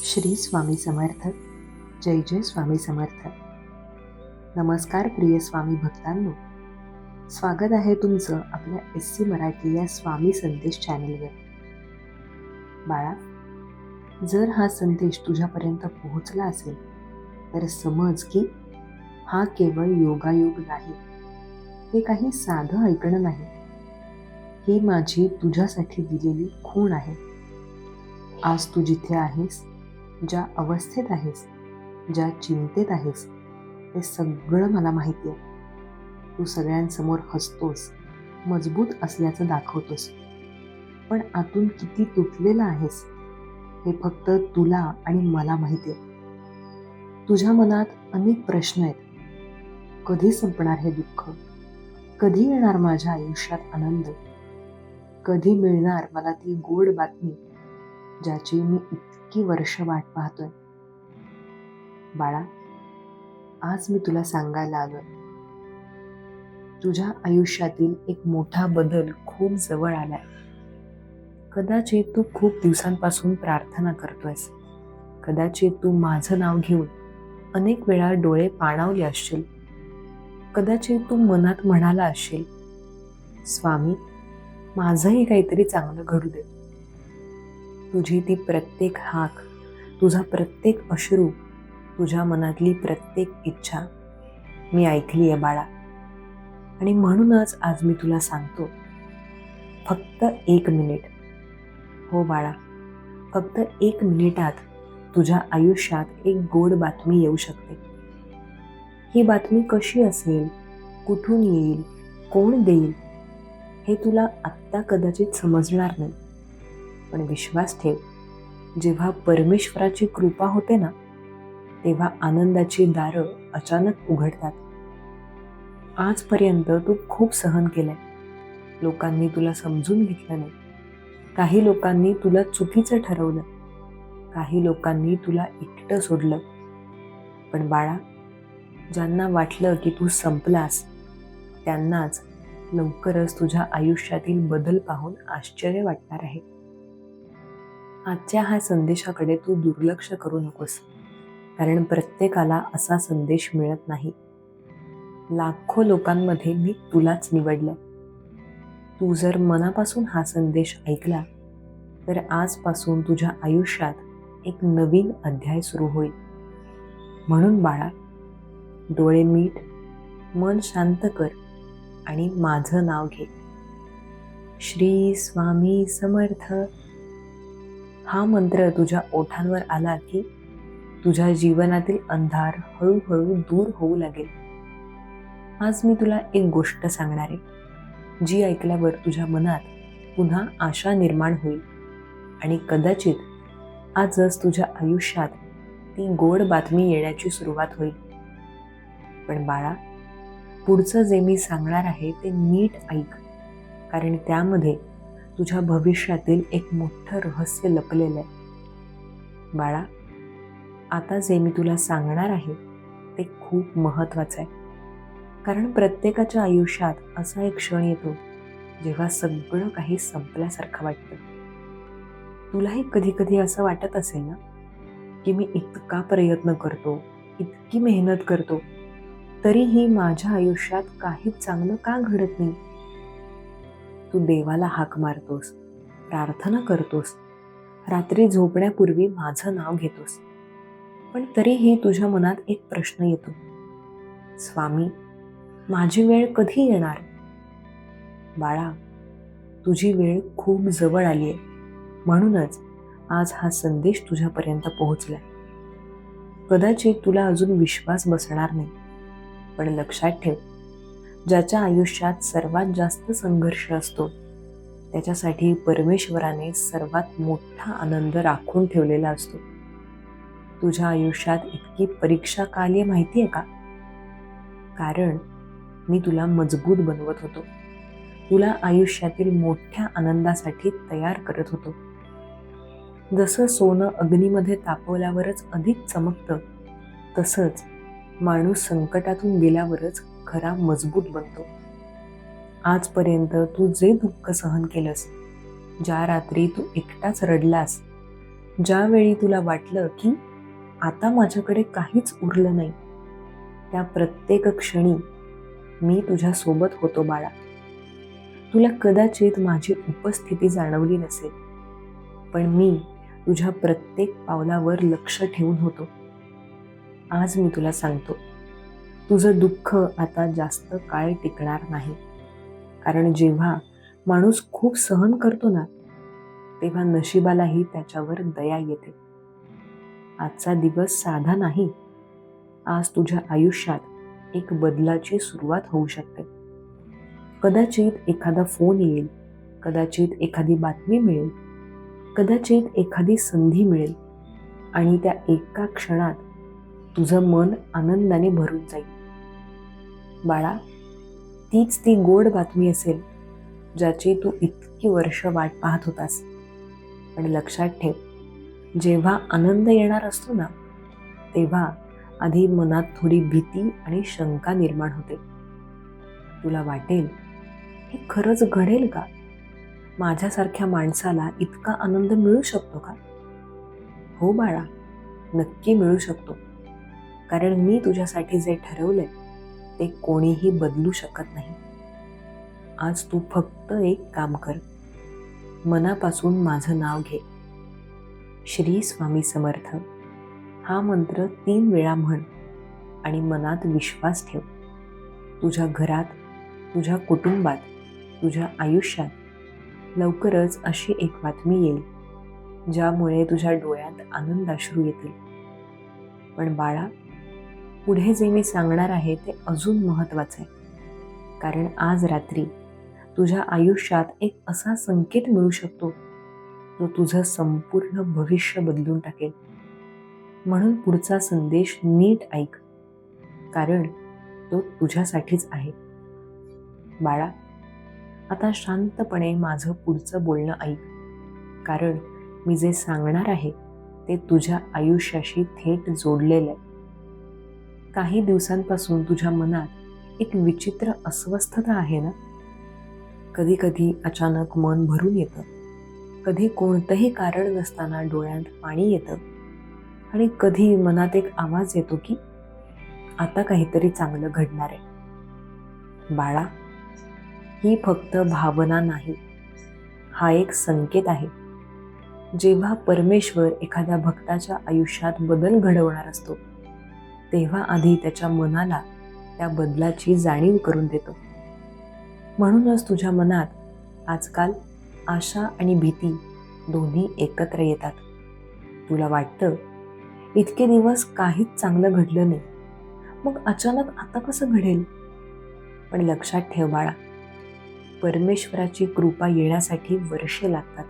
श्री स्वामी समर्थ. जय जय स्वामी समर्थ. नमस्कार प्रिय स्वामी भक्तांनो, स्वागत आहे तुमचं आपल्या SC मराठी या स्वामी संदेश चॅनेलवर. बाळा, जर हा संदेश तुझ्यापर्यंत पोहोचला असेल तर समज की हा केवळ योगायोग नाही, हे काही साधं ऐकणं नाही. ही माझी तुझ्यासाठी दिलेली खूण आहे. आज तू जिथे आहेस, ज्या अवस्थेत आहेस, ज्या चिंतेत आहेस, ते सगळं मला माहिती आहे. तू सगळ्यांसमोर हसतोस, मजबूत असल्याचं दाखवतोस, पण आतून किती तुटलेला आहेस हे फक्त तुला आणि मला माहिती आहे. तुझ्या मनात अनेक प्रश्न आहेत. कधी संपणार हे दुःख? कधी येणार माझ्या आयुष्यात आनंद? कधी मिळणार मला ती गोड बातमी ज्याची मी इतकी वर्ष वाट पाहतोय? बाळा, आज मी तुला सांगायला आलोय, तुझ्या आयुष्यातील एक मोठा बदल खूप जवळ आलाय. कदाचित तू खूप दिवसांपासून प्रार्थना करतोयस. कदाचित तू माझं नाव घेऊन अनेक वेळा डोळे पाणावले असशील. कदाचित तू मनात म्हणाला असशील, स्वामी, माझंही काहीतरी चांगलं घडू दे. तुझी ती प्रत्येक हाक, तुझा प्रत्येक अश्रू, तुझ्या मनातली प्रत्येक इच्छा मी ऐकली आहे बाळा. आणि म्हणूनच आज मी तुला सांगतो, फक्त 1 मिनिट, हो बाळा, फक्त 1 मिनिटात तुझ्या आयुष्यात एक गोड बातमी येऊ शकते. ही बातमी कशी असेल, कुठून येईल, कोण देईल, हे तुला आत्ता कदाचित समजणार नाही. पण विश्वास ठेव, जेव्हा परमेश्वराची कृपा होते ना, तेव्हा आनंदाची दारं अचानक उघडतात. आजपर्यंत तू खूप सहन केलंय. लोकांनी तुला समजून घेतलं नाही. काही लोकांनी तुला चुकीचं ठरवलं. काही लोकांनी तुला एकटं सोडलं. पण बाळा, ज्यांना वाटलं की तू संपलास, त्यांनाच लवकरच तुझ्या आयुष्यातील बदल पाहून आश्चर्य वाटणार आहे. आजच्या ह्या संदेशाकडे तू दुर्लक्ष करू नकोस, कारण प्रत्येकाला असा संदेश मिळत नाही. लाखो लोकांमध्ये मी तुलाच निवडलं. तू जर मनापासून हा संदेश ऐकला तर आजपासून तुझ्या आयुष्यात एक नवीन अध्याय सुरू होईल. म्हणून बाळा, डोळे मीट, मन शांत कर आणि माझं नाव घे. श्री स्वामी समर्थ हा मंत्र तुझ्या ओठांवर आला की तुझ्या जीवनातील अंधार हळूहळू दूर होऊ लागेल. आज मी तुला एक गोष्ट सांगणार आहे, जी ऐकल्यावर तुझ्या मनात पुन्हा आशा निर्माण होईल आणि कदाचित आजच तुझ्या आयुष्यात ती गोड बातमी येण्याची सुरुवात होईल. पण बाळा, पुढचं जे मी सांगणार आहे ते नीट ऐक, कारण त्यामध्ये तुझ्या भविष्यातील एक मोठं रहस्य लपलेलं आहे. बाळा, आता जे मी तुला सांगणार आहे ते खूप महत्त्वाचं आहे, कारण प्रत्येकाच्या आयुष्यात असा एक क्षण येतो जेव्हा सगळं काही संपल्यासारखं वाटतं. तुलाही कधी कधी असं वाटत असेल ना, की मी इतका प्रयत्न करतो, इतकी मेहनत करतो, तरीही माझ्या आयुष्यात काहीच चांगलं का घडत नाही. तू देवाला हाक मारतोस, प्रार्थना करतोस, रात्री झोपण्यापूर्वी माझं नाव घेतोस, पण तरीही तुझ्या मनात एक प्रश्न येतो, स्वामी, माझी वेळ कधी येणार? बाळा, तुझी वेळ खूप जवळ आली आहे. म्हणूनच आज हा संदेश तुझ्यापर्यंत पोहोचलाय. कदाचित तुला अजून विश्वास बसणार नाही, पण लक्षात ठेव, ज्याच्या आयुष्यात सर्वात जास्त संघर्ष असतो त्याच्यासाठी परमेश्वराने सर्वात मोठा आनंद राखून ठेवलेला असतो. तुझ्या आयुष्यात इतकी परीक्षा का आली आहे माहिती आहे का? कारण मी तुला मजबूत बनवत होतो. तुला आयुष्यातील मोठ्या आनंदासाठी तयार करत होतो. जसं सोनं अग्नीमध्ये तापवल्यावरच अधिक चमकतं, तसंच माणूस संकटातून गेल्यावरच खरा मजबूत बनतो. आजपर्यंत तू जे दुःख सहन केलंस, ज्या रात्री तू एकटाच रडलास, ज्यावेळी तुला वाटलं की आता माझ्याकडे काहीच उरलं नाही, त्या प्रत्येक क्षणी मी तुझ्या सोबत होतो बाळा. तुला कदाचित माझी उपस्थिती जाणवली नसेल, पण मी तुझ्या प्रत्येक पावलावर लक्ष ठेवून होतो. आज मी तुला सांगतो, तुझं दुःख आता जास्त काळ टिकणार नाही. कारण जेव्हा माणूस खूप सहन करतो ना, तेव्हा नशिबालाही त्याच्यावर दया येते. आजचा दिवस साधा नाही. आज तुझ्या आयुष्यात एक बदलाची सुरुवात होऊ शकते. कदाचित एखादा फोन येईल, कदाचित एखादी बातमी मिळेल, कदाचित एखादी संधी मिळेल आणि त्या एका क्षणात तुझं मन आनंदाने भरून जाईल. बाळा, तीच ती गोड बातमी असेल ज्याची तू इतकी वर्ष वाट पाहत होतास. पण लक्षात ठेव, जेव्हा आनंद येणार असतो ना, तेव्हा आधी मनात थोडी भीती आणि शंका निर्माण होते. तुला वाटेल, हे खरंच घडेल का? माझ्यासारख्या माणसाला इतका आनंद मिळू शकतो का? हो बाळा, नक्की मिळू शकतो. कारण मी तुझ्यासाठी जे ठरवलंय ते कोणीही बदलू शकत नाही. आज तू फक्त एक काम कर, मनापासून माझं नाव घे. श्री स्वामी समर्थ हा मंत्र 3 वेळा म्हण आणि मनात विश्वास ठेव. तुझ्या घरात, तुझ्या कुटुंबात, तुझ्या आयुष्यात लवकरच अशी एक बातमी येईल ज्यामुळे तुझ्या डोळ्यात आनंदाश्रू येतील. पण बाळा, पुढे जे मी सांगणार आहे ते अजून महत्त्वाचं आहे. कारण आज रात्री तुझ्या आयुष्यात एक असा संकेत मिळू शकतो जो तुझं संपूर्ण भविष्य बदलून टाकेल. म्हणून पुढचा संदेश नीट ऐक, कारण तो तुझ्यासाठीच आहे. बाळा, आता शांतपणे माझं पुढचं बोलणं ऐक, कारण मी जे सांगणार आहे ते तुझ्या आयुष्याशी थेट जोडलेलं आहे. काही दिवसांपासून तुझ्या मनात एक विचित्र अस्वस्थता आहे ना? कधी कधी अचानक मन भरून येतं, कधी कोणतंही कारण नसताना डोळ्यात पाणी येतं आणि कधी मनात एक आवाज येतो की आता काहीतरी चांगलं घडणार आहे. बाळा, ही फक्त भावना नाही, हा एक संकेत आहे. जेव्हा परमेश्वर एखाद्या भक्ताच्या आयुष्यात बदल घडवणार असतो, तेव्हा आधी त्याच्या मनाला त्या बदलाची जाणीव करून देतो. म्हणूनच तुझ्या मनात आजकाल आशा आणि भीती दोन्ही एकत्र येतात. तुला वाटतं, इतके दिवस काहीच चांगलं घडलं नाही, मग अचानक आता कसं घडेल? पण लक्षात ठेव बाळा, परमेश्वराची कृपा येण्यासाठी वर्षे लागतात,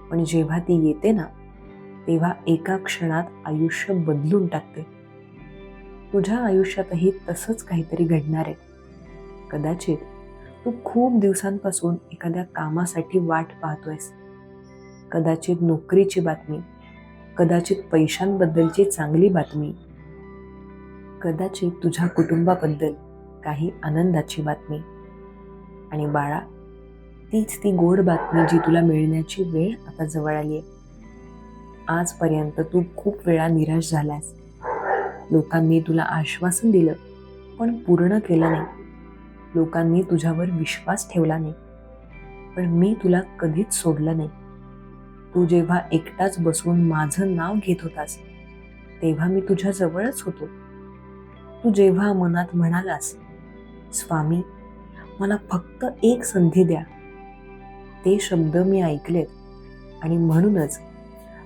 पण जेव्हा ती येते ना, तेव्हा एका क्षणात आयुष्य बदलून टाकते. तुझ्या आयुष्यातही तसंच काहीतरी घडणार आहे. कदाचित तू खूप दिवसांपासून एखाद्या कामासाठी वाट पाहतोयस. कदाचित नोकरीची बातमी, कदाचित पैशांबद्दलची चांगली बातमी, कदाचित तुझ्या कुटुंबाबद्दल काही आनंदाची बातमी. आणि बाळा, तीच ती गोड बातमी जी तुला मिळण्याची वेळ आता जवळ आली आहे. आजपर्यंत तू खूप वेळा निराश झालास. लोकांनी तुला आश्वासन दिलं पण पूर्ण केलं नाही. लोकांनी तुझ्यावर विश्वास ठेवला नाही, पण मी तुला कधीच सोडलं नाही. तू जेव्हा एकटाच बसून माझं नाव घेत होतास, तेव्हा मी तुझ्या जवळच होतो. तू जेव्हा मनात म्हणालास, स्वामी, मला फक्त एक संधी द्या, ते शब्द मी ऐकलेत आणि म्हणूनच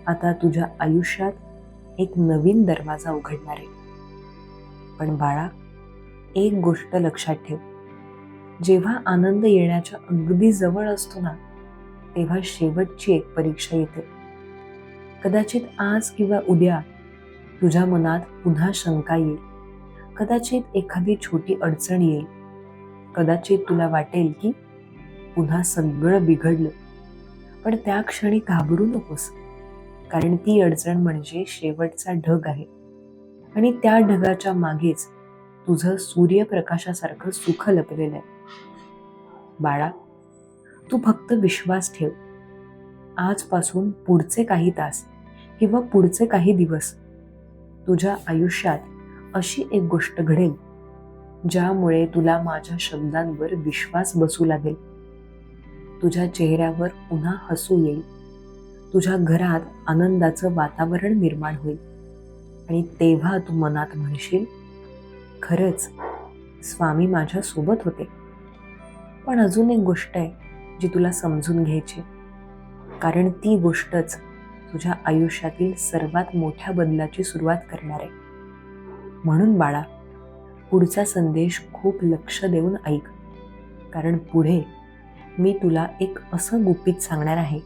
आता तुझ्या आयुष्यात एक नवीन दरवाजा उघडणार आहे. पण बाळा, एक गोष्ट लक्षात ठेव, जेव्हा आनंद येण्याच्या अगदी जवळ असतो ना, तेव्हा शेवटची एक परीक्षा येते. कदाचित आज किंवा उद्या तुझ्या मनात पुन्हा शंका येईल, कदाचित एखादी छोटी अडचण येईल, कदाचित तुला वाटेल की पुन्हा सगळं बिघडलं. पण त्या क्षणी घाबरू नकोस, कारण ती अडचण म्हणजे शेवटचा ढग आहे आणि त्या ढगाच्या मागेच तुझं सूर्यप्रकाशासारखं सुख लपलेलं आहे. बाळा, तू फक्त विश्वास ठेव. आजपासून पुढचे काही तास किंवा पुढचे काही दिवस तुझ्या आयुष्यात अशी एक गोष्ट घडेल ज्यामुळे तुला माझ्या शब्दांवर विश्वास बसू लागेल. तुझ्या चेहऱ्यावर पुन्हा हसू येईल. तुझ्या घरात आनंदाचं वातावरण निर्माण होईल आणि तेव्हा तू मनात म्हणशील, खरंच स्वामी माझ्या सोबत होते. पण अजून एक गोष्ट आहे जी तुला समजून घ्यायची, कारण ती गोष्टच तुझ्या आयुष्यातील सर्वात मोठ्या बदलाची सुरुवात करणार आहे. म्हणून बाळा, पुढचा संदेश खूप लक्ष देऊन ऐक, कारण पुढे मी तुला एक असं गुपित सांगणार आहे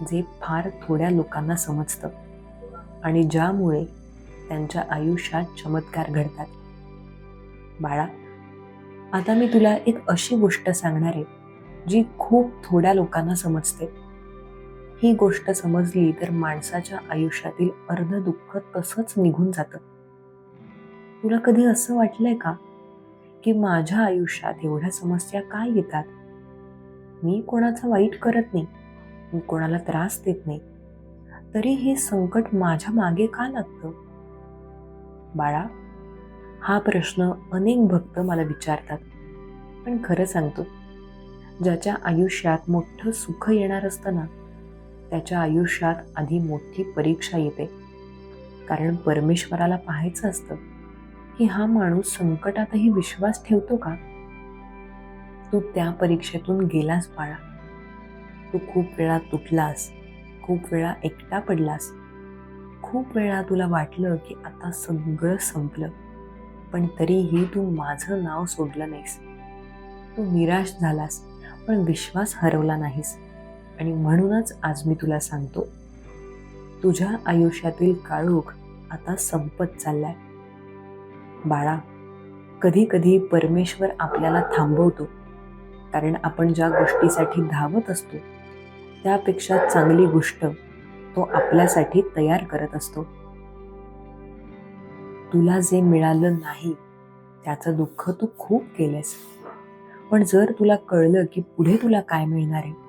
जे फार थोड्या लोकांना समजतं आणि ज्यामुळे त्यांच्या आयुष्यात चमत्कार घडतात. बाळा, आता मी तुला एक अशी गोष्ट सांगणार आहे जी खूप थोड्या लोकांना समजते. ही गोष्ट समजली तर माणसाच्या आयुष्यातील अर्ध दुःख तसंच निघून जातं. तुला कधी असं वाटलंय का की माझ्या आयुष्यात एवढ्या समस्या काय येतात? मी कोणाचं वाईट करत नाही, मी कोणाला त्रास देत नाही, तरी हे संकट माझ्या मागे का लागतं? बाळा, हा प्रश्न अनेक भक्त मला विचारतात. पण खरं सांगतो, ज्याच्या आयुष्यात मोठं सुख येणार असतं ना, त्याच्या आयुष्यात आधी मोठी परीक्षा येते. कारण परमेश्वराला पाहायचं असतं की हा माणूस संकटातही विश्वास ठेवतो का? तू त्या परीक्षेतून गेलास बाळा. तू खूप वेळा तुटलास, खूप वेळा एकटा पडलास, खूप वेळा तुला वाटलं की आता सगळं संपलं, पण तरीही तू माझं नाव सोडलं नाहीस. तू निराश झालास, पण विश्वास हरवला नाहीस. आणि म्हणूनच आज मी तुला सांगतो, तुझ्या आयुष्यातील काळोख आता संपत चाललाय. बाळा, कधी कधी परमेश्वर आपल्याला थांबवतो, कारण आपण ज्या गोष्टीसाठी धावत असतो त्यापेक्षा चांगली गोष्ट तो आपल्यासाठी तयार करत असतो. तुला जे मिळालं नाही त्याचं दुःख तू खूप केलंस, पण जर तुला कळलं की पुढे तुला काय मिळणार आहे,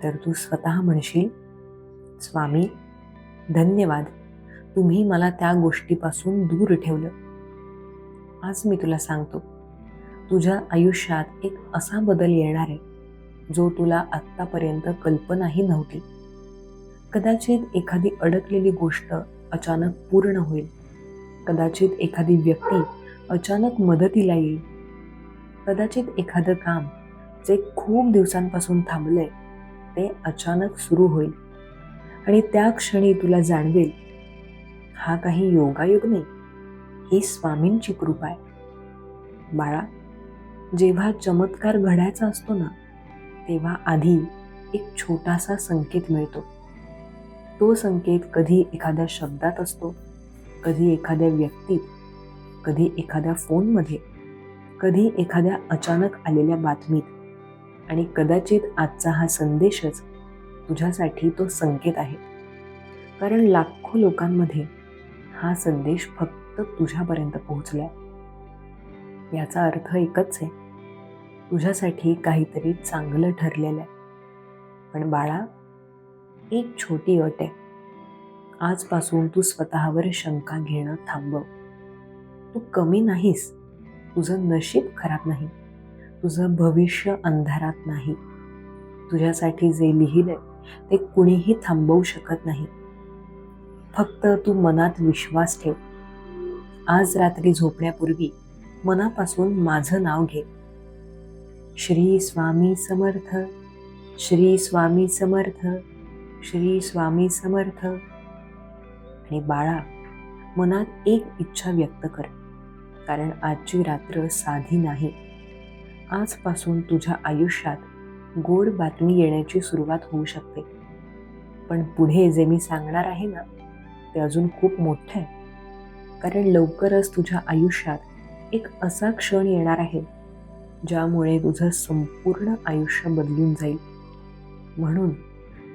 तर तू स्वतः म्हणशील, स्वामी धन्यवाद, तुम्ही मला त्या गोष्टीपासून दूर ठेवलं. आज मी तुला सांगतो, तुझ्या आयुष्यात एक असा बदल येणार आहे जो तुला आत्तापर्यंत कल्पनाही नव्हती. कदाचित एखादी अडकलेली गोष्ट अचानक पूर्ण होईल. कदाचित एखादी व्यक्ती अचानक मदतीला येईल. कदाचित एखादं काम जे खूप दिवसांपासून थांबलंय ते अचानक सुरू होईल आणि त्या क्षणी तुला जाणवेल, हा काही योगायोग नाही, ही स्वामींची कृपा आहे. बाळा, जेव्हा चमत्कार घडायचा असतो ना, तेव्हा आधी एक छोटासा संकेत मिळतो. तो संकेत कधी एखाद्या शब्दात असतो, कधी एखाद्या व्यक्तीत, कधी एखाद्या फोनमध्ये, कधी एखाद्या अचानक आलेल्या बातमीत, आणि कदाचित आजचा हा संदेशच तुझ्यासाठी तो संकेत आहे. कारण लाखो लोकांमध्ये हा संदेश फक्त तुझ्यापर्यंत पोहोचलाय. याचा अर्थ एकच आहे, तुझ्यासाठी काहीतरी चांगलं ठरलेलं आहे. पण बाळा, एक छोटी अट आहे. आजपासून तू स्वतःवर शंका घेणं थांबव. तू कमी नाहीस, तुझं नशीब खराब नाही, तुझं भविष्य अंधारात नाही. तुझ्यासाठी जे लिहिलंय ते कुणीही थांबवू शकत नाही. फक्त तू मनात विश्वास ठेव. आज रात्री झोपण्यापूर्वी मनापासून माझं नाव घे, श्री स्वामी समर्थ, श्री स्वामी समर्थ, श्री स्वामी समर्थ. आणि बाळा, मनात एक इच्छा व्यक्त कर, कारण आजची रात्र साधी नाही. आजपासून तुझ्या आयुष्यात गोड बातमी येण्याची सुरुवात होऊ शकते. पण पुढे जे मी सांगणार आहे ना, ते अजून खूप मोठं आहे. कारण लवकरच तुझ्या आयुष्यात एक असा क्षण येणार आहे ज्यामुळे तुझं संपूर्ण आयुष्य बदलून जाईल. म्हणून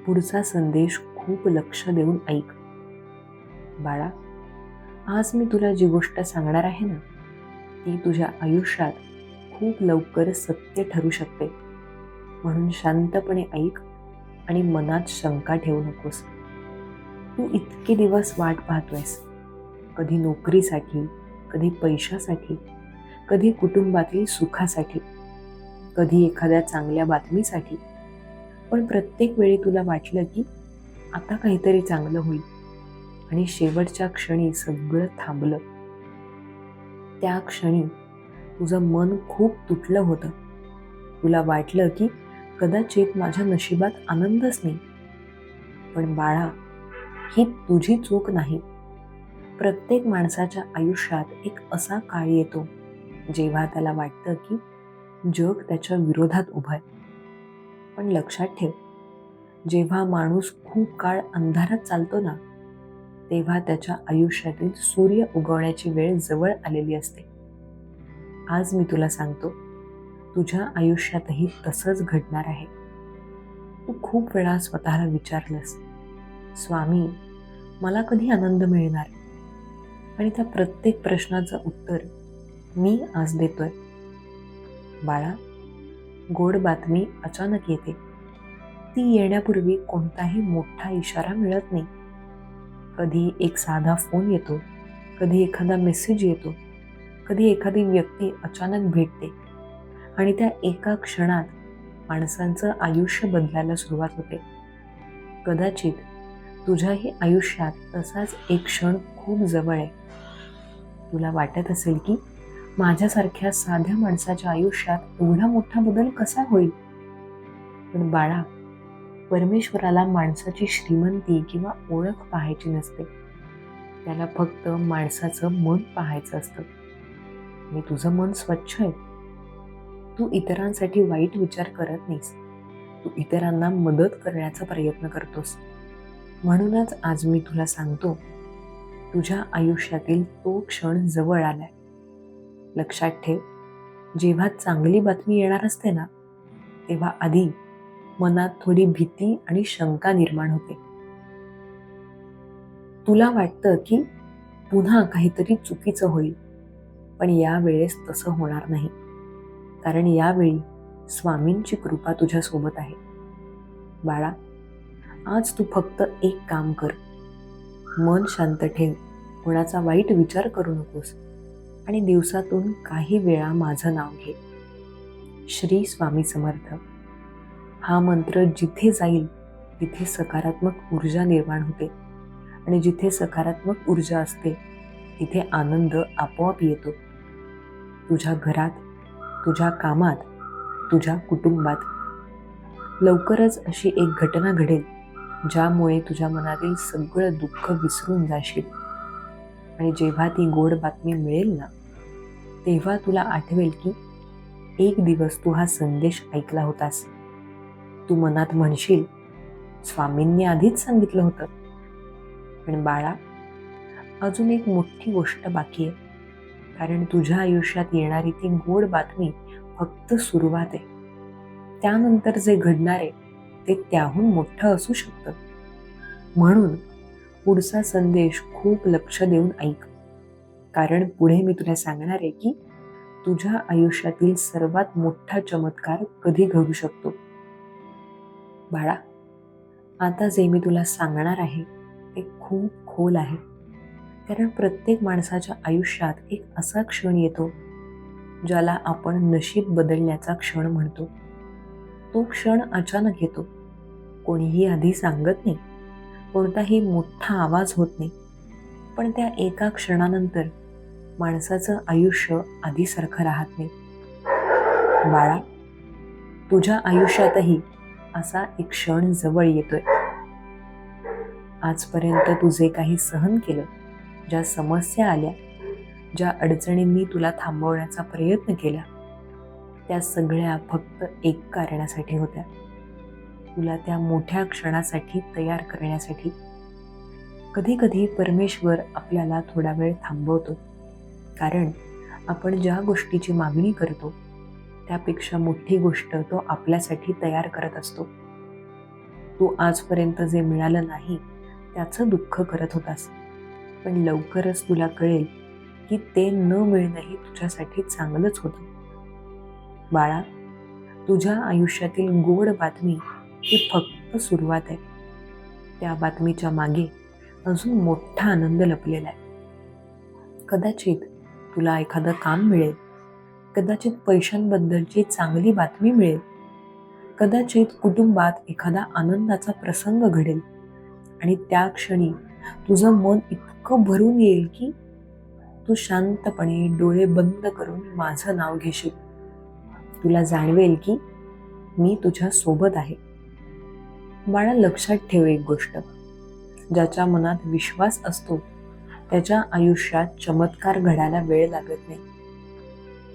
पुढचा संदेश खूप लक्ष देऊन ऐक. बाळा, आज मी तुला जी गोष्ट सांगणार आहे ना, ती तुझ्या आयुष्यात खूप लवकर सत्य ठरू शकते. म्हणून शांतपणे ऐक आणि मनात शंका ठेवू नकोस. तू इतके दिवस वाट पाहतोयस, कधी नोकरीसाठी, कधी पैशासाठी, कधी कुटुंबातील सुखासाठी, कधी एखाद्या चांगल्या बातमीसाठी. पण प्रत्येक वेळी तुला वाटलं की आता काहीतरी चांगलं होईल, आणि शेवटच्या क्षणी सगळं थांबलं. त्या क्षणी तुझं मन खूप तुटलं होतं. तुला वाटलं की कदाचित माझ्या नशिबात आनंदच नाही. पण बाळा, ही तुझी चूक नाही. प्रत्येक माणसाच्या आयुष्यात एक असा काळ येतो जेव्हा त्याला वाटतं की जग त्याच्या विरोधात उभं आहे. पण लक्षात ठेव, जेव्हा माणूस खूप काळ अंधारात चालतो ना, तेव्हा त्याच्या आयुष्यातील सूर्य उगवण्याची वेळ जवळ आलेली असते. आज मी तुला सांगतो, तुझ्या आयुष्यातही तसंच घडणार आहे. तू खूप वेळा स्वतःला विचारलंस, स्वामी, मला कधी आनंद मिळणार? आणि त्या प्रत्येक प्रश्नाचं उत्तर मी आज देतोय. बाळा, गोड बातमी अचानक येते. ती येण्यापूर्वी कोणताही मोठा इशारा मिळत नाही. कधी एक साधा फोन येतो, कधी एखादा मेसेज येतो, कधी एखादी व्यक्ती अचानक भेटते, आणि त्या एका क्षणात माणसांचं आयुष्य बदलायला सुरुवात होते. कदाचित तुझ्याही आयुष्यात तसाच एक क्षण खूप जवळ आहे. तुला वाटत असेल की माझ्यासारख्या साध्या माणसाच्या आयुष्यात एवढा मोठा बदल कसा होईल? पण बाळा, परमेश्वराला माणसाची श्रीमंती किंवा ओळख पाहायची नसते. त्याला फक्त माणसाचं मन पाहायचं असतं. आणि तुझं मन स्वच्छ आहे. तू इतरांसाठी वाईट विचार करत नाहीस. तू इतरांना मदत करण्याचा प्रयत्न करतोस. म्हणूनच आज मी तुला सांगतो, तुझ्या आयुष्यातील तो क्षण जवळ आलाय. लक्षात ठेव, जेव्हा चांगली बातमी येणार असते ना, तेव्हा आधी मनात थोडी भीती आणि शंका निर्माण होते. तुला वाटतं की पुन्हा काहीतरी चुकीचं होईल. पण यावेळेस तसं होणार नाही, कारण यावेळी स्वामींची कृपा तुझ्या सोबत आहे. बाळा, आज तू फक्त एक काम कर. मन शांत ठेव, कोणाचा वाईट विचार करू नकोस, आणि दिवसातून काही वेळा माझं नाव घे, श्री स्वामी समर्थ. हा मंत्र जिथे जाईल तिथे सकारात्मक ऊर्जा निर्माण होते, आणि जिथे सकारात्मक ऊर्जा असते तिथे आनंद आपोआप येतो. तुझ्या घरात, तुझ्या कामात, तुझ्या कुटुंबात. लवकरच अशी एक घटना घडेल ज्यामुळे तुझ्या मनातील सगळं दुःख विसरून जाशील. आणि जेव्हा ती गोड बातमी मिळेल ना, तेव्हा तुला आठवेल की एक दिवस तू हा संदेश ऐकला होतास. तू मनात म्हणशील, स्वामींनी आधीच सांगितलं होतं. पण बाळा, अजून एक मोठी गोष्ट बाकी आहे. कारण तुझ्या आयुष्यात येणारी ती गोड बातमी फक्त सुरुवात आहे. त्यानंतर जे घडणार आहे ते त्याहून मोठं असू शकतं. म्हणून पुढचा संदेश खूप लक्ष देऊन ऐक. कारण पुढे मी तुला सांगणार आहे की तुझ्या आयुष्यातील सर्वात मोठा चमत्कार कधी घडू शकतो. बाळा, आता जे मी तुला सांगणार आहे ते खूप खोल आहे. कारण प्रत्येक माणसाच्या आयुष्यात एक असा क्षण येतो ज्याला आपण नशीब बदलण्याचा क्षण म्हणतो. तो क्षण अचानक येतो. कोणीही आधी सांगत नाही, कोणताही मोठा आवाज होत नाही. पण त्या एका क्षणानंतर माणसाचं आयुष्य आधीसारखं राहत नाही. बाळा, तुझ्या आयुष्यातही असा एक क्षण जवळ येतोय. आजपर्यंत तू जे काही सहन केलं, ज्या समस्या आल्या, ज्या अडचणींनी तुला थांबवण्याचा प्रयत्न केला, त्या सगळ्या फक्त एक कारणासाठी होत्या, तुला त्या मोठ्या क्षणासाठी तयार करण्यासाठी. कधी कधी परमेश्वर आपल्याला थोडा वेळ थांबवतो, कारण आपण ज्या गोष्टीची मागणी करतो त्यापेक्षा मोठी गोष्ट तो आपल्यासाठी तयार करत असतो. तू आजपर्यंत जे मिळालं नाही त्याचं दुःख करत होतास, पण लवकरच तुला कळेल की ते न मिळणंही तुझ्यासाठी चांगलंच होतं. बाळा, तुझ्या आयुष्यातील गोड बातमी ही फक्त सुरुवात आहे. त्या बातमीच्या मागे अजून मोठा आनंद लपलेला आहे. कदाचित तुला एखादं काम मिळेल, कदाचित पैशांबद्दलची चांगली बातमी मिळेल, कदाचित कुटुंबात एखादा आनंदाचा प्रसंग घडेल आणि त्या क्षणी तुझं मन इतकं भरून येईल की तू शांतपणे डोळे बंद करून माझं नाव घेशील. तुला जाणवेल की मी तुझ्या सोबत आहे. बाळा, लक्षात ठेव एक गोष्ट, ज्याच्या मनात विश्वास असतो त्याच्या आयुष्यात चमत्कार घडायला वेळ लागत नाही.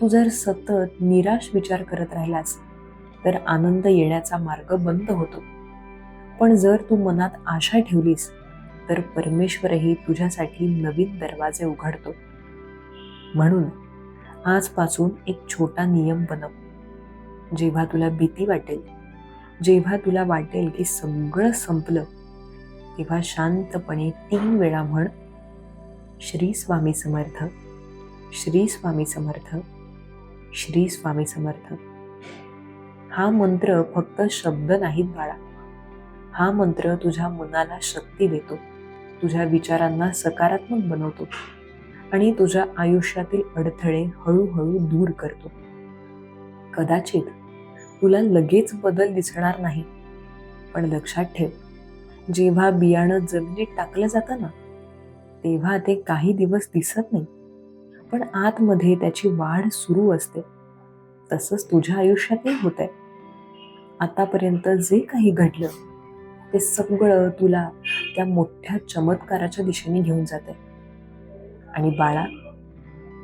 तू जर सतत निराश विचार करत राहिलास तर आनंद येण्याचा मार्ग बंद होतो. पण जर तू मनात आशा ठेवलीस तर परमेश्वरही तुझ्यासाठी नवीन दरवाजे उघडतो. म्हणून आजपासून एक छोटा नियम बनव. जेव्हा तुला भीती वाटेल, जेव्हा तुला वाटेल की सगळं संपलं, तेव्हा शांतपणे 3 वेळा म्हण, श्री स्वामी समर्थ, श्री स्वामी समर्थ, श्री स्वामी समर्थ. हा मंत्र फक्त शब्द नाहीत बाळा. हा मंत्र तुझ्या मनाला शक्ती देतो, तुझ्या विचारांना सकारात्मक बनवतो आणि तुझ्या आयुष्यातील अडथळे हळूहळू दूर करतो. कदाचित तुला लगेच बदल दिसणार नाही, पण लक्षात ठेव, जेव्हा बियाणं जमिनीत टाकलं जातं ना, तेव्हा ते काही दिवस दिसत नाही, पण आतमध्ये त्याची वाढ सुरू असते. तसंच तुझ्या आयुष्यातही होतंय. आतापर्यंत जे काही घडलं ते सगळं तुला त्या मोठ्या चमत्काराच्या दिशेने घेऊन जाते. आणि बाळा,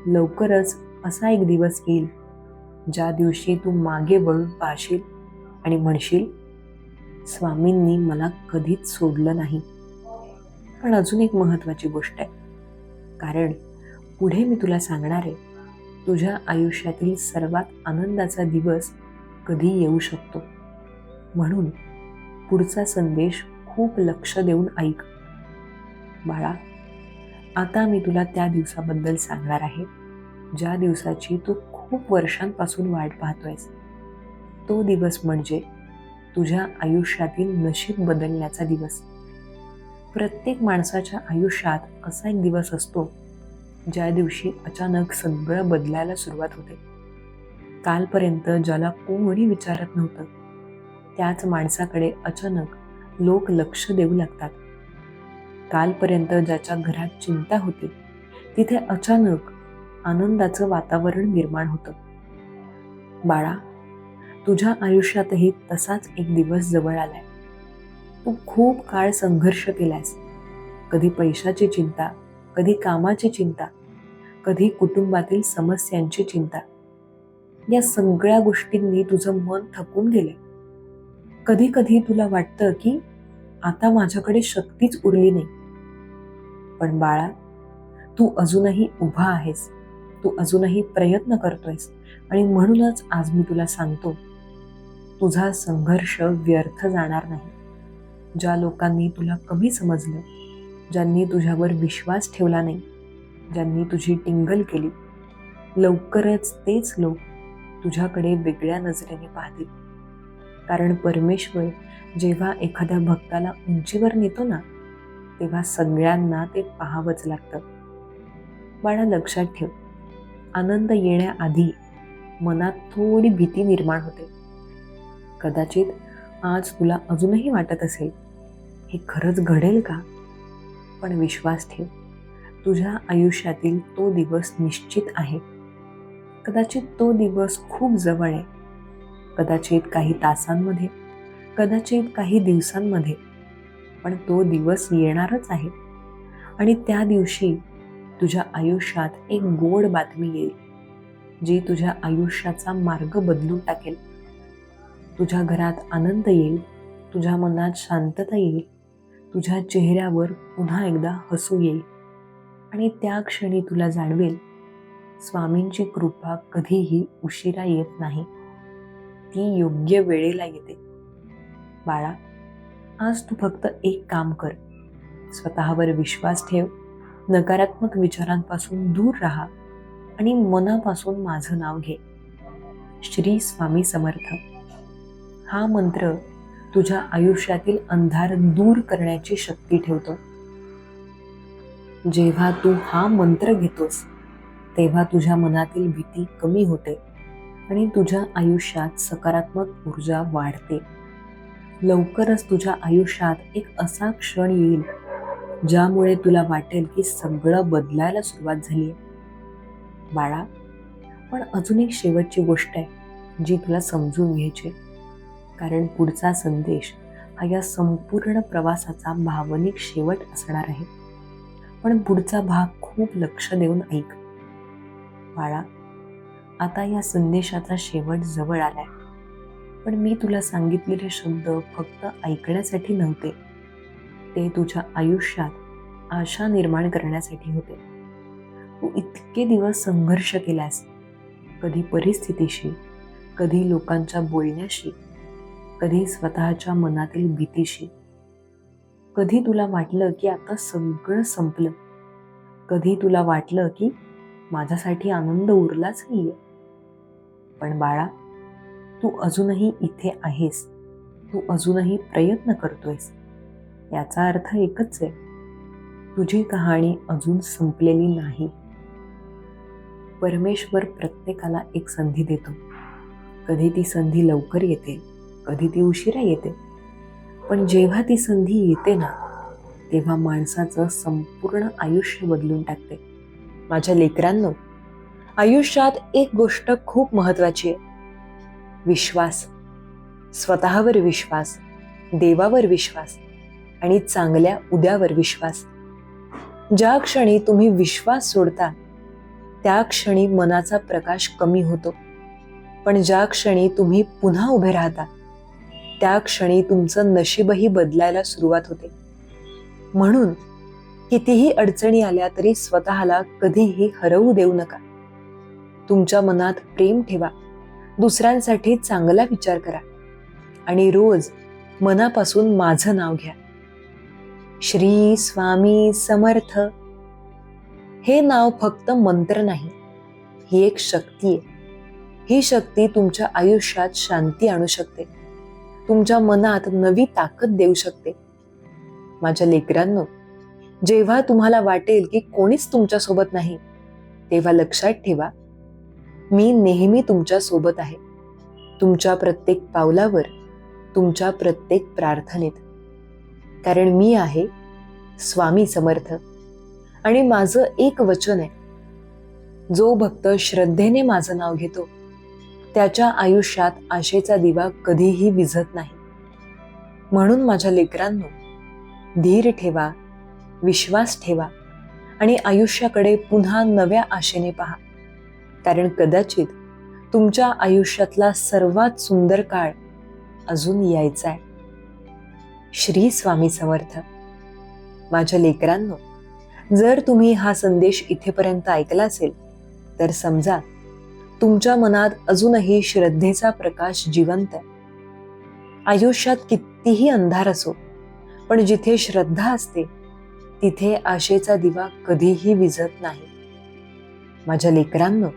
लवकरच असा एक दिवस येईल ज्या दिवशी तू मागे वळून पाहशील आणि म्हणशील, स्वामींनी मला कधीच सोडलं नाही. पण अजून एक महत्त्वाची गोष्ट आहे, कारण पुढे मी तुला सांगणार आहे तुझ्या आयुष्यातील सर्वात आनंदाचा दिवस कधी येऊ शकतो. म्हणून पुढचा संदेश खूप लक्ष देऊन ऐक. बाळा, आता मी तुला त्या दिवसाबद्दल सांगणार आहे ज्या दिवसाची तू खूप वर्षांपासून वाट पाहतोयस. तो दिवस म्हणजे तुझ्या आयुष्यातील नशीब बदलण्याचा दिवस. प्रत्येक माणसाच्या आयुष्यात असा एक दिवस असतो ज्या दिवशी अचानक सगळं बदलायला सुरुवात होते. कालपर्यंत ज्याला कोणी विचारत नव्हतं त्याच माणसाकडे अचानक लोक लक्ष देऊ लागतात. कालपर्यंत ज्याच्या घरात चिंता होती तिथे अचानक आनंदाचं वातावरण निर्माण होतं. बाळा, तुझ्या आयुष्यातही तसाच एक दिवस जवळ आलाय. तू खूप काळ संघर्ष केलायस. कधी पैशाची चिंता, कधी कामाची चिंता, कधी कुटुंबातील समस्यांची चिंता. या सगळ्या गोष्टींनी तुझं मन थकून गेलंय. कधी कधी तुला वाटतं की आता माझ्याकडे शक्तीच उरली नाही. पण बाळा, तू अजूनही उभा आहेस, तू अजूनही प्रयत्न करतोयस आणि म्हणूनच आज मी तुला सांगतो, तुझा संघर्ष व्यर्थ जाणार नाही. ज्या लोकांनी तुला कमी समजलं, ज्यांनी तुझ्यावर विश्वास ठेवला नाही, ज्यांनी तुझी टिंगल केली, लवकरच तेच लोक तुझ्याकडे वेगळ्या नजरेने पाहतील. कारण परमेश्वर जेव्हा एखाद्या भक्ताला उंचीवर नेतो ना, तेव्हा सगळ्यांना ते पाहावंच लागतं. बाळा, लक्षात ठेव, आनंद येण्याआधी मनात थोडी भीती निर्माण होते. कदाचित आज तुला अजूनही वाटत असेल, हे खरंच घडेल का? पण विश्वास ठेव, तुझ्या आयुष्यातील तो दिवस निश्चित आहे. कदाचित तो दिवस खूप जवळ आहे, कदाचित काही तासांमध्ये, कदाचित काही दिवसांमध्ये, पण तो दिवस येणारच आहे. आणि त्या दिवशी तुझ्या आयुष्यात एक गोड बातमी येईल जी तुझ्या आयुष्याचा मार्ग बदलून टाकेल. तुझ्या घरात आनंद येईल, तुझ्या मनात शांतता येईल, तुझ्या चेहऱ्यावर पुन्हा एकदा हसू येईल आणि त्या क्षणी तुला जाणवेल, स्वामींची कृपा कधीही उशिरा येत नाही, ती योग्य वेळेला येते. बाळा, आज तू फक्त एक काम कर, स्वतःवर विश्वास ठेव, नकारात्मक विचारांपासून दूर राहा आणि मनापासून माझं नाव घे, श्री स्वामी समर्थ. हा मंत्र तुझ्या आयुष्यातील अंधार दूर करण्याची शक्ती ठेवतो. जेव्हा तू हा मंत्र घेतोस तेव्हा तुझ्या मनातील भीती कमी होते आणि तुझ्या आयुष्यात सकारात्मक ऊर्जा वाढते. लवकरच तुझ्या आयुष्यात एक असा क्षण येईल ज्यामुळे तुला वाटेल की सगळं बदलायला सुरुवात झालीये. बाळा, पण अजून एक शेवटची गोष्ट आहे जी तुला समजून घ्यायची, कारण पुढचा संदेश हा या संपूर्ण प्रवासाचा भावनिक शेवट असणार आहे. पण पुढचा भाग खूप लक्ष देऊन ऐक. बाळा, आता या संदेशाचा शेवट जवळ आलाय, पण मी तुला सांगितलेले शब्द फक्त ऐकण्यासाठी नव्हते, ते तुझ्या आयुष्यात आशा निर्माण करण्यासाठी होते. तू इतके दिवस संघर्ष केलास, कधी परिस्थितीशी, कधी लोकांच्या बोलण्याशी, कधी स्वतःच्या मनातील भीतीशी. कधी तुला वाटलं की आता सगळं संपलं, कधी तुला वाटलं की माझ्यासाठी आनंद उरलाच नाहीये. पण बाळा, तू अजूनही इथे आहेस, तू अजूनही प्रयत्न करतोयस. याचा अर्थ एकच आहे, तुझी कहाणी अजून संपलेली नाही. परमेश्वर प्रत्येकाला एक संधी देतो. कधी ती संधी लवकर येते, कधी ती उशिरा येते. पण जेव्हा ती संधी येते ना, तेव्हा माणसाचं संपूर्ण आयुष्य बदलून टाकते. माझ्या लेकरांनो, आयुष्यात एक गोष्ट खूप महत्वाची आहे, विश्वास. स्वतःवर विश्वास, देवावर विश्वास आणि चांगल्या उद्यावर विश्वास. ज्या क्षणी तुम्ही विश्वास सोडता त्या क्षणी मनाचा प्रकाश कमी होतो, पण ज्या क्षणी तुम्ही पुन्हा उभे राहता त्या क्षणी तुमचं नशीबही बदलायला सुरुवात होते. म्हणून कितीही अडचणी आल्या तरी स्वतःला कधीही हरवू देऊ नका. तुमच्या मनात प्रेम ठेवा, दुसऱ्यांसाठी चांगला विचार करा आणि रोज मनापासून माझं नाव घ्या, श्री स्वामी समर्थ. हे नाव फक्त मंत्र नाही, ही एक शक्ती आहे. ही शक्ती तुमच्या आयुष्यात शांती आणू शकते, तुमच्या मनात नवी ताकद देऊ शकते. माझ्या लेकरांनो, जेव्हा तुम्हाला वाटेल की कोणीच तुमच्या सोबत नाही, तेव्हा लक्षात ठेवा, मी नेहमी तुमच्या सोबत आहे. तुमच्या प्रत्येक पावलावर, तुमच्या प्रत्येक प्रार्थनेत. कारण मी आहे स्वामी समर्थ आणि माझं एक वचन आहे, जो भक्त श्रद्धेने माझं नाव घेतो त्याच्या आयुष्यात आशेचा दिवा कधीही विझत नाही. म्हणून माझ्या लेकरांनो, धीर ठेवा, विश्वास ठेवा आणि आयुष्याकडे पुन्हा नव्या आशेने पहा. कारण कदाचित तुमच्या आयुष्यातला सर्वात सुंदर काळ अजून यायचा आहे. श्री स्वामी समर्थ. माझ्या लेकरांनो, जर तुम्ही हा संदेश इथेपर्यंत ऐकला असेल तर समजा तुमच्या मनात अजूनही श्रद्धेचा प्रकाश जिवंत आहे. आयुष्यात कितीही अंधार असो, पण जिथे श्रद्धा असते तिथे आशेचा दिवा कधीही विझत नाही. माझ्या लेकरांनो,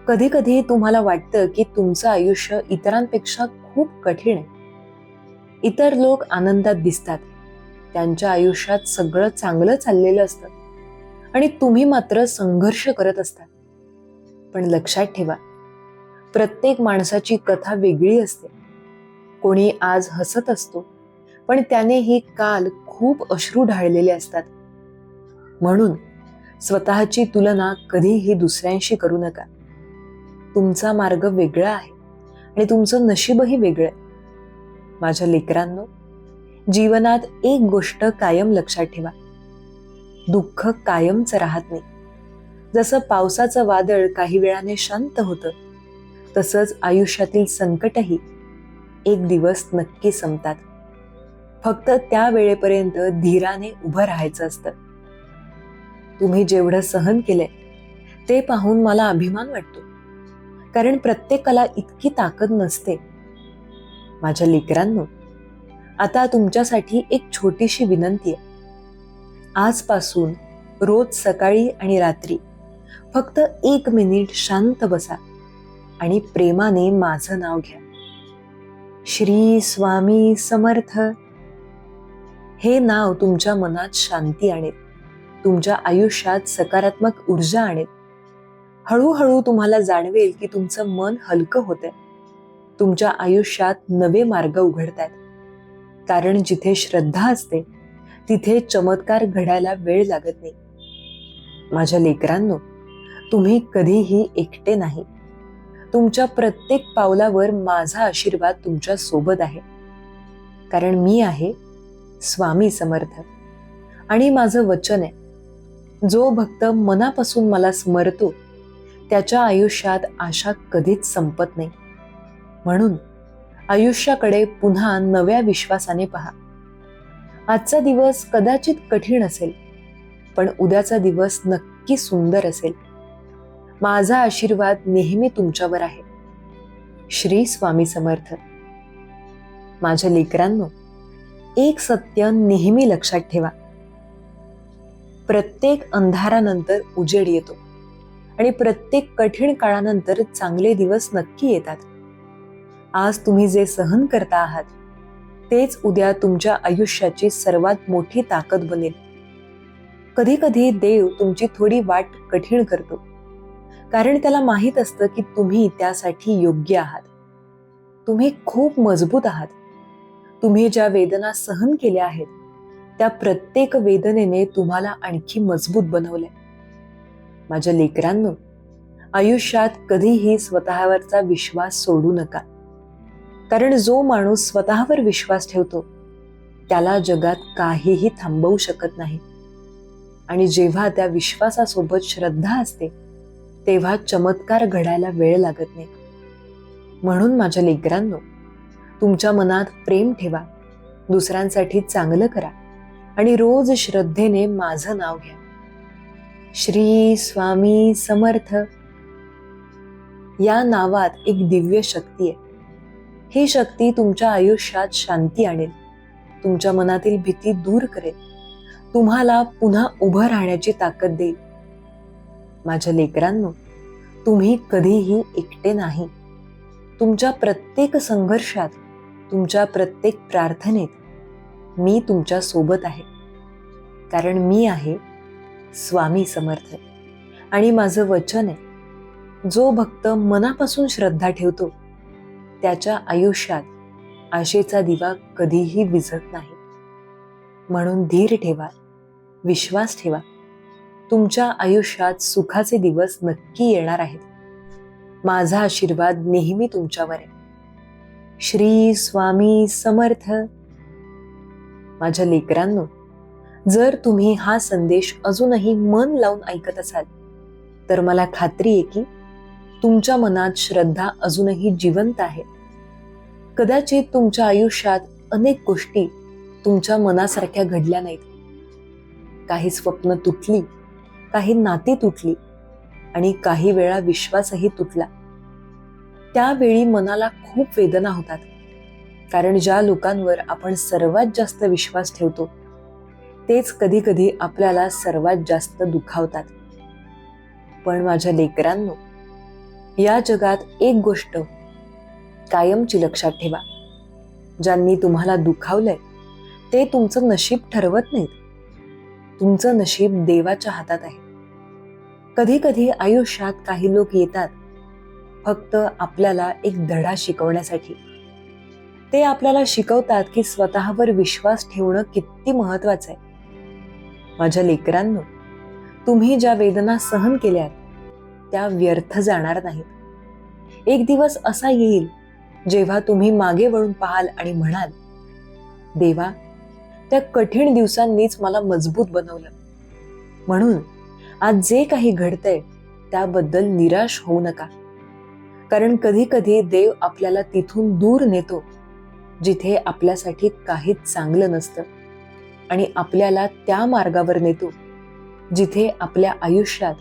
कधी कधी तुम्हाला वाटतं की तुमचं आयुष्य इतरांपेक्षा खूप कठीण आहे. इतर लोक आनंदात दिसतात, त्यांच्या आयुष्यात सगळं चांगलं चाललेलं असतं आणि तुम्ही मात्र संघर्ष करत असता. पण लक्षात ठेवा, प्रत्येक माणसाची कथा वेगळी असते. कोणी आज हसत असतो, पण त्यानेही काल खूप अश्रू ढाळलेले असतात. म्हणून स्वतःची तुलना कधीही दुसऱ्यांशी करू नका. तुमचा मार्ग वेगळा आहे आणि तुमचं नशीबही वेगळं आहे. माझ्या लेकरांनो, जीवनात एक गोष्ट कायम लक्षात ठेवा, दुःख कायमच राहत नाही. जसं पावसाचं वादळ काही वेळाने शांत होतं, तसंच आयुष्यातील संकटही एक दिवस नक्की संपतात. फक्त त्या वेळेपर्यंत धीराने उभं राहायचं असतं. तुम्ही जेवढं सहन केलंय ते पाहून मला अभिमान वाटतो, कारण प्रत्येकाला इतकी ताकद नसते. माझ्या लेकरांनो, आता तुमच्यासाठी एक छोटीशी विनंती आहे. आजपासून रोज सकाळी आणि रात्री फक्त 1 मिनिट शांत बसा आणि प्रेमाने माझं नाव घ्या, श्री स्वामी समर्थ. हे नाव तुमच्या मनात शांती आणेल, तुमच्या आयुष्यात सकारात्मक ऊर्जा आणेल. हळूहळू तुम्हाला जाणवेल की तुमचं मन हलकं होतंय. तुमच्या आयुष्यात नवे मार्ग उघडतायत. कारण जिथे श्रद्धा असते तिथे चमत्कार घडायला वेळ लागत नाही. माझ्या लेकरांनो, तुम्ही कधीही एकटे नाही. तुमच्या प्रत्येक पावलावर माझा आशीर्वाद तुमच्या सोबत आहे. कारण मी आहे स्वामी समर्थ. आणि माझं वचन आहे, जो भक्त मनापासून मला स्मरतो त्याच्या आयुष्यात आशा कधीच संपत नाही. म्हणून आयुष्याकडे पुन्हा नव्या विश्वासाने पहा. आजचा दिवस कदाचित कठीण असेल, पण उद्याचा दिवस नक्की सुंदर असेल. माझा आशीर्वाद नेहमी तुमच्यावर आहे. श्री स्वामी समर्थ. माझ्या लेकरांनो, एक सत्य नेहमी लक्षात ठेवा. प्रत्येक अंधारानंतर उजेड येतो आणि प्रत्येक कठीण काळानंतर चांगले दिवस नक्की येतात. आज तुम्ही जे सहन करता आहात तेच उद्या तुमच्या आयुष्याची सर्वात मोठी ताकद बनेल. कधी कधी देव तुमची थोडी वाट कठीण करतो, कारण त्याला माहीत असतं की तुम्ही त्यासाठी योग्य आहात. तुम्ही खूप मजबूत आहात. तुम्ही ज्या वेदना सहन केल्या आहेत त्या प्रत्येक वेदनेने तुम्हाला आणखी मजबूत बनवले. माझ्या लेकरांनो, आयुष्यात कधीही स्वतःवरचा विश्वास सोडू नका. कारण जो माणूस स्वतःवर विश्वास ठेवतो त्याला जगात काहीही थांबवू शकत नाही. आणि जेव्हा त्या विश्वासासोबत श्रद्धा असते तेव्हा चमत्कार घडायला वेळ लागत नाही. म्हणून माझ्या लेकरांनो, तुमच्या मनात प्रेम ठेवा, दुसऱ्यांसाठी चांगलं करा आणि रोज श्रद्धेने माझं नाव घ्या. श्री स्वामी समर्थ. या नावात एक दिव्य शक्ती आहे. ही शक्ती तुमच्या आयुष्यात शांती आणेल, तुमच्या मनातील भीती दूर करेल, तुम्हाला पुन्हा उभं राहण्याची ताकद देईल. माझ्या लेकरांनो, तुम्ही कधीही एकटे नाही. तुमच्या प्रत्येक संघर्षात, तुमच्या प्रत्येक प्रार्थनेत मी तुमच्या सोबत आहे. कारण मी आहे स्वामी समर्थ. आणि माझं वचन आहे, जो भक्त मनापासून श्रद्धा ठेवतो त्याच्या आयुष्यात आशेचा दिवा कधीही विझत नाही. म्हणून धीर ठेवा, विश्वास ठेवा. तुमच्या आयुष्यात सुखाचे दिवस नक्की येणार आहेत. माझा आशीर्वाद नेहमी तुमच्यावर आहे. श्री स्वामी समर्थ. माझ्या लेकरांनो, जर तुम्ही हा संदेश अजूनही मन लावून ऐकत असाल तर मला खात्री आहे की तुमच्या मनात श्रद्धा अजूनही जिवंत आहे. कदाचित तुमच्या आयुष्यात अनेक गोष्टी तुमच्या मनासारख्या घडल्या नाहीत. काही स्वप्न तुटली, काही नाती तुटली आणि काही वेळा विश्वासही तुटला. त्यावेळी मनाला खूप वेदना होतात, कारण ज्या लोकांवर आपण सर्वात जास्त विश्वास ठेवतो तेच कधी कधी आपल्याला सर्वात जास्त दुखावतात. पण माझ्या लेकरांनो, या जगात एक गोष्ट कायमची लक्षात ठेवा. ज्यांनी तुम्हाला दुखावलंय ते तुमचं नशीब ठरवत नाहीत. तुमचं नशीब देवाच्या हातात आहे. कधी कधी आयुष्यात काही लोक येतात फक्त आपल्याला एक धडा शिकवण्यासाठी. ते आपल्याला शिकवतात की स्वतःवर विश्वास ठेवणं किती महत्वाचं आहे. माझ्या लेकरांनो, तुम्ही ज्या वेदना सहन केल्यात त्या व्यर्थ जाणार नाहीत. एक दिवस असा येईल जेव्हा तुम्ही मागे वळून पाहाल आणि म्हणाल, देवा, त्या कठीण दिवसांनीच मला मजबूत बनवलं. म्हणून आज जे काही घडतंय त्याबद्दल निराश होऊ नका. कारण कधी कधी देव आपल्याला तिथून दूर नेतो जिथे आपल्यासाठी काहीच चांगलं नसतं आणि आपल्याला त्या मार्गावर नेतो जिथे आपल्या आयुष्यात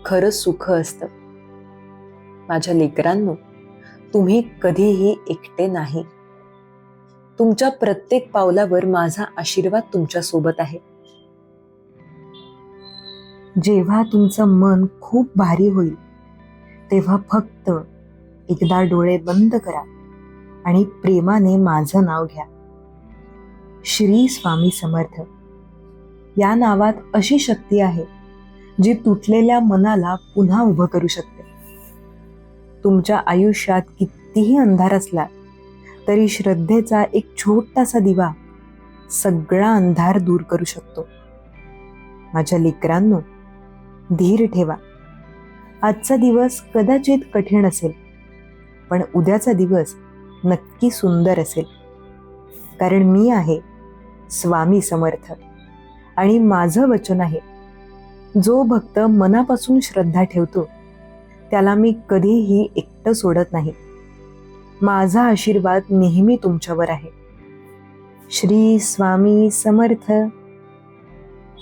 खरं सुख असतं. माझ्या लेकरांनो, तुम्ही कधीही एकटे नाही. तुमच्या प्रत्येक पावलावर माझा आशीर्वाद तुमच्या सोबत आहे. जेव्हा तुमचं मन खूप भारी होईल तेव्हा फक्त एकदा डोळे बंद करा आणि प्रेमाने माझं नाव घ्या. श्री स्वामी समर्थ. या नावात अशी शक्ती आहे जी तुटलेल्या मनाला पुन्हा उभं करू शकते. तुमच्या आयुष्यात कितीही अंधार असला तरी श्रद्धेचा एक छोटासा दिवा सगळा अंधार दूर करू शकतो. माझ्या लेकरांनो, धीर ठेवा. आजचा दिवस कदाचित कठीण असेल, पण उद्याचा दिवस नक्की सुंदर असेल. कारण मी आहे स्वामी समर्थ आणि माझं वचन आहे, जो भक्त मनापासून श्रद्धा ठेवतो त्याला मी कधीही एकटं सोडत नाही. माझा आशीर्वाद नेहमी तुमच्यावर आहे. श्री स्वामी समर्थ.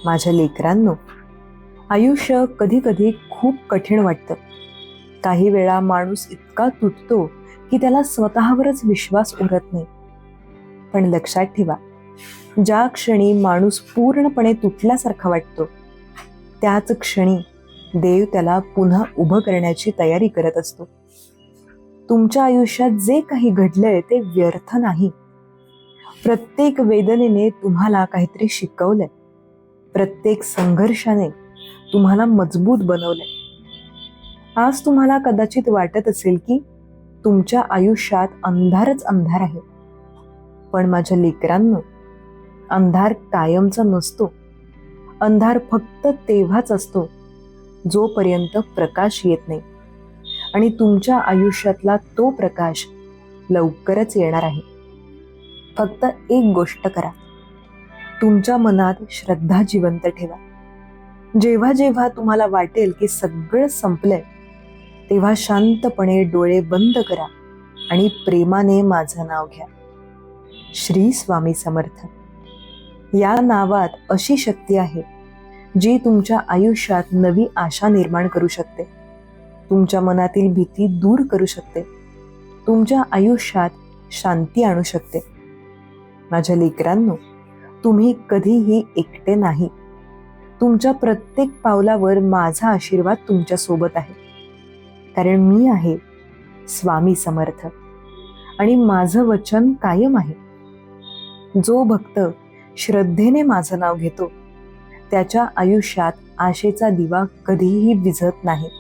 माझ्या लेकरांनो, आयुष्य कधी कधी खूप कठीण वाटतं. काही वेळा माणूस इतका तुटतो की त्याला स्वतःवरच विश्वास उरत नाही. पण लक्षात ठेवा, ज्या क्षणी माणूस पूर्णपणे तुटल्यासारखा वाटतो त्याच क्षणी देव त्याला पुन्हा उभं करण्याची तयारी करत असतो. तुमच्या आयुष्यात जे काही घडलंय ते व्यर्थ नाही. प्रत्येक वेदनेने तुम्हाला काहीतरी शिकवलंय. प्रत्येक संघर्षाने तुम्हाला मजबूत बनवलंय. आज तुम्हाला कदाचित वाटत असेल की तुमच्या आयुष्यात अंधारच अंधार आहे. पण माझ्या लेकरांनो, अंधार कायमचा नसतो. अंधार फक्त तेव्हाच असतो जोपर्यंत प्रकाश येत नाही. आणि तुमच्या आयुष्यातला तो प्रकाश लवकरच येणार आहे. फक्त एक गोष्ट करा, तुमच्या मनात श्रद्धा जिवंत ठेवा. जेव्हा जेव्हा तुम्हाला वाटेल की सगळं संपलंय, तेव्हा शांतपणे डोळे बंद करा आणि प्रेमाने माझं नाव घ्या. श्री स्वामी समर्थ. या नावात अशी शक्ती आहे जी तुमच्या आयुष्यात नवी आशा निर्माण करू शकते. तुमच्या मनातील भीती दूर करू शकते. तुमच्या आयुष्यात शांती आणू शकते. माझ्या लेकरांनो, तुम्ही कधीही एकटे नाही. तुमच्या प्रत्येक पावलावर माझा आशीर्वाद तुमच्या सोबत आहे. कारण मी आहे स्वामी समर्थ आणि माझं वचन कायम आहे. जो भक्त श्रद्धेने माझं नाव घेतो त्याच्या आयुष्यात आशेचा दिवा कधीही विझत नाही.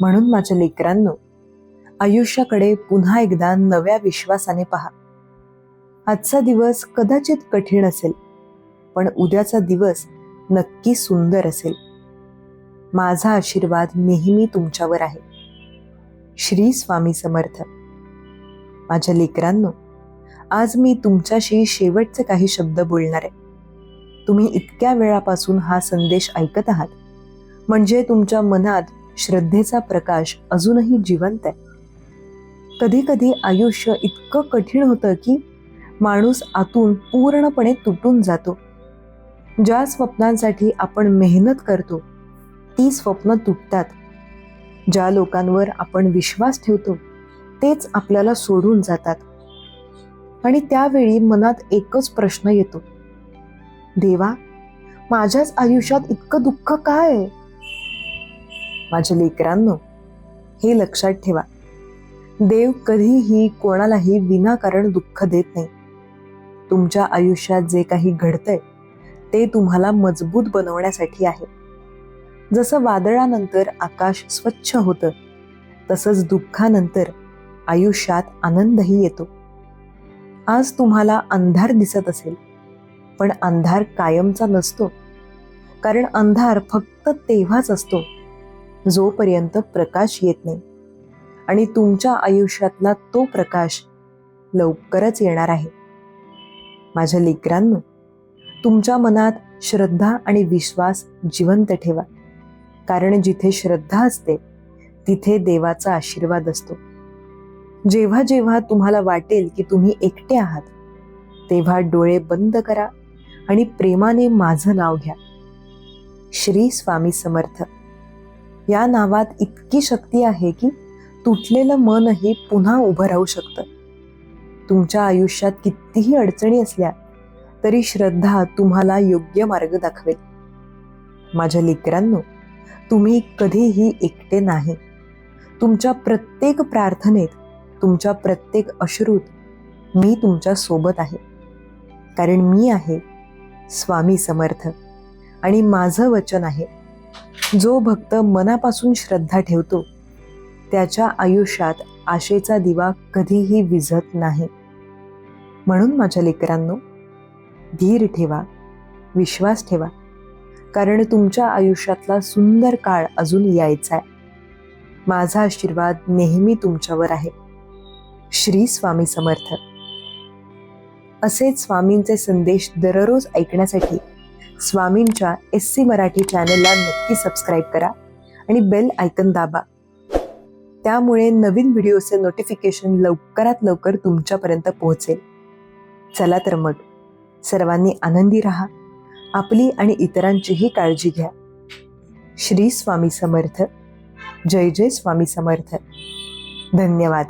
म्हणून माझ्या लेकरांनो, आयुष्याकडे पुन्हा एकदा नव्या विश्वासाने पहा. आजचा दिवस कदाचित कठीण असेल, पण उद्याचा दिवस नक्की सुंदर असेल. माझा आशीर्वाद नेहमी तुमच्यावर आहे. श्री स्वामी समर्थ. माझ्या लेकरांनो, आज मी तुमच्याशी शेवटचे काही शब्द बोलणार आहे. तुम्ही इतक्या वेळापासून हा संदेश ऐकत आहात, म्हणजे तुमच्या मनात श्रद्धेचा प्रकाश अजूनही जिवंत आहे. कधी कधी आयुष्य इतकं कठीण होतं की माणूस आतून पूर्णपणे तुटून जातो. ज्या स्वप्नांसाठी आपण मेहनत करतो ती स्वप्न तुटतात. ज्या लोकांवर आपण विश्वास ठेवतो तेच आपल्याला सोडून जातात. आणि त्यावेळी मनात एकच प्रश्न येतो, देवा, माझ्याच आयुष्यात इतकं दुःख काय आहे? माझ्या लेकरांनो, हे लक्षात ठेवा, देव कधीही कोणालाही विनाकारण दुःख देत नाही. तुमच्या आयुष्यात जे काही घडतंय ते तुम्हाला मजबूत बनवण्यासाठी आहे. जसं वादळानंतर आकाश स्वच्छ होतं, तसंच दुःखानंतर आयुष्यात आनंदही येतो. आज तुम्हाला अंधार दिसत असेल, पण अंधार कायमचा नसतो. कारण अंधार फक्त तेव्हाच असतो जोपर्यंत प्रकाश येत नाही. आणि तुमच्या आयुष्यातला तो प्रकाश लवकरच येणार आहे. माझ्या लेकरांनो, तुमच्या मनात श्रद्धा आणि विश्वास जिवंत ठेवा. कारण जिथे श्रद्धा असते तिथे देवाचा आशीर्वाद असतो. जेव्हा जेव्हा तुम्हाला वाटेल की तुम्ही एकटे आहात, तेव्हा डोळे बंद करा आणि प्रेमाने माझं नाव घ्या. श्री स्वामी समर्थ. या नावात इतकी शक्ती आहे की तुटलेलं मनही पुन्हा उभं राहू शकतं. तुमच्या आयुष्यात कितीही अडचणी असल्या तरी श्रद्धा तुम्हाला योग्य मार्ग दाखवेल. माझ्या लेकरांनो, तुम्ही कधीही एकटे नाही. तुमच्या प्रत्येक प्रार्थनेत, तुमच्या प्रत्येक अश्रूत मी तुमच्या सोबत आहे. कारण मी आहे स्वामी समर्थ. आणि माझं वचन आहे, जो भक्त मनापासून श्रद्धा ठेवतो त्याच्या आयुष्यात आशेचा दिवा कधीही विझत नाही. म्हणून माझ्या लेकरांनो, धीर ठेवा, विश्वास ठेवा, कारण तुमच्या आयुष्यातला सुंदर काळ अजून यायचा आहे. माझा आशीर्वाद नेहमी तुमच्यावर आहे. श्री स्वामी समर्थ. असेच स्वामींचे संदेश दररोज ऐकण्यासाठी स्वामींच्या SC मराठी चॅनलला नक्की सबस्क्राईब करा आणि बेल आयकन दाबा. त्यामुळे नवीन व्हिडिओचे नोटिफिकेशन लवकरात लवकर तुमच्यापर्यंत पोहोचेल. चला तर मग, सर्वांनी आनंदी राहा, आपली आणि इतरांचीही काळजी घ्या. श्री स्वामी समर्थ. जय जय स्वामी समर्थ. धन्यवाद.